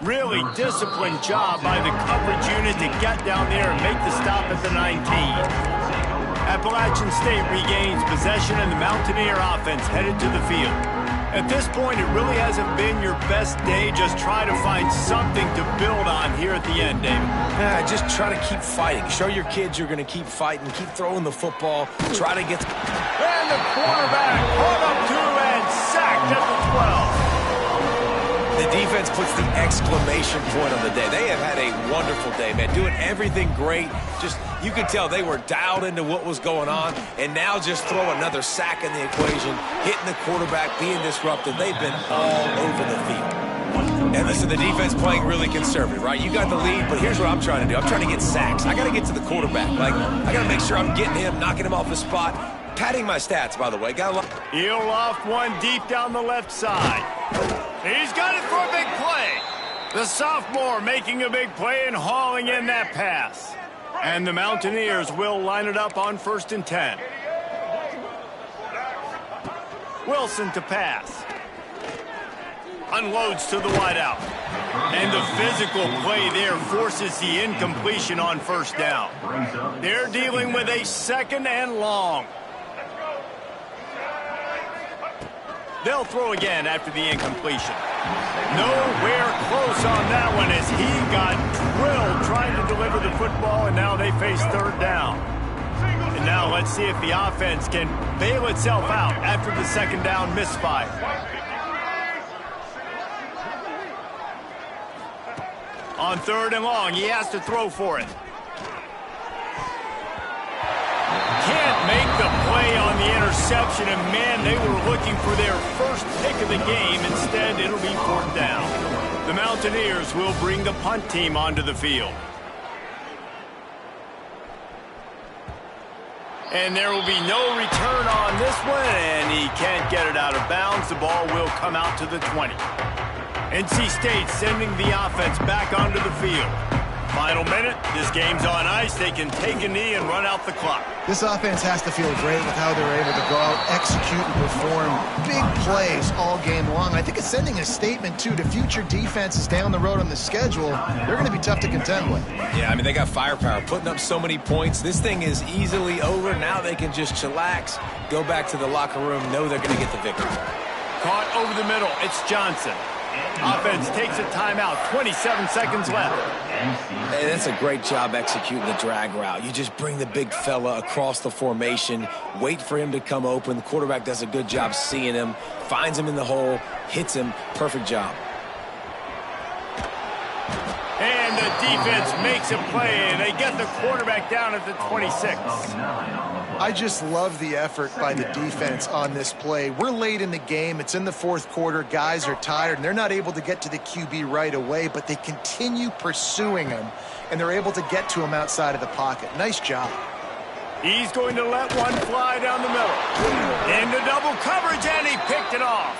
Really disciplined job by the coverage unit to get down there and make the stop at the 19. Appalachian State regains possession and the Mountaineer offense headed to the field. At this point, it really hasn't been your best day. Just try to find something to build on here at the end, David. Yeah, just try to keep fighting. Show your kids you're going to keep fighting. Keep throwing the football. Try to get... And the quarterback caught up to and sacked at the 12. The defense puts the exclamation point on the day. They have had a wonderful day, man. Doing everything great. Just, you could tell they were dialed into what was going on. And now just throw another sack in the equation. Hitting the quarterback, being disruptive. They've been all over the field. And listen, the defense playing really conservative, right? You got the lead, but here's what I'm trying to do. I'm trying to get sacks. I got to get to the quarterback. Like, I got to make sure I'm getting him, knocking him off the spot. Padding my stats, by the way. He'll loft one deep down the left side. He's got it for a big play. The sophomore making a big play and hauling in that pass. And the Mountaineers will line it up on 1st and 10. Wilson to pass. Unloads to the wideout. And the physical play there forces the incompletion on 1st down. They're dealing with a 2nd and long. They'll throw again after the incompletion. Nowhere close on that one as he got drilled trying to deliver the football, and now they face 3rd down. And now let's see if the offense can bail itself out after the 2nd down misfire. On 3rd and long, he has to throw for it. Can't make the play on the interception, and man, they were looking for their first pick of the game. Instead, it'll be 4th down. The Mountaineers will bring the punt team onto the field. And there will be no return on this one, and he can't get it out of bounds. The ball will come out to the 20. NC State sending the offense back onto the field. Final minute, this game's on ice. They can take a knee and run out the clock. This offense has to feel great with how they're able to go out, execute, and perform big plays all game long. I think it's sending a statement, too, to future defenses down the road on the schedule. They're going to be tough to contend with. Yeah, I mean, they got firepower, putting up so many points. This thing is easily over. Now they can just chillax, go back to the locker room, know they're going to get the victory. Caught over the middle. It's Johnson. Offense takes a timeout. 27 seconds left. Hey, that's a great job executing the drag route. You just bring the big fella across the formation, wait for him to come open. The quarterback does a good job seeing him, finds him in the hole, hits him. Perfect job. And the defense makes a play, and they get the quarterback down at the 26. I just love the effort by the defense on this play. We're late in the game. It's in the 4th quarter. Guys are tired, and they're not able to get to the QB right away, but they continue pursuing him, and they're able to get to him outside of the pocket. Nice job. He's going to let one fly down the middle. Into double coverage, and he picked it off.